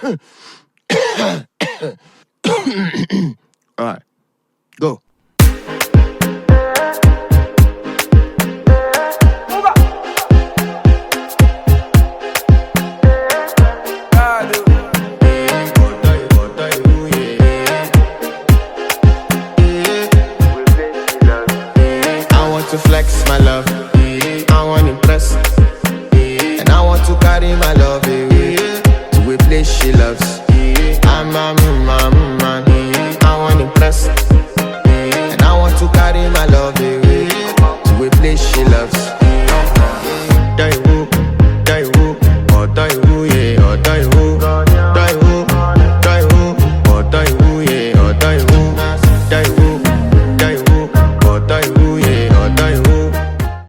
Alright, go. I want to flex my love, I want to impress, and I want to carry my love.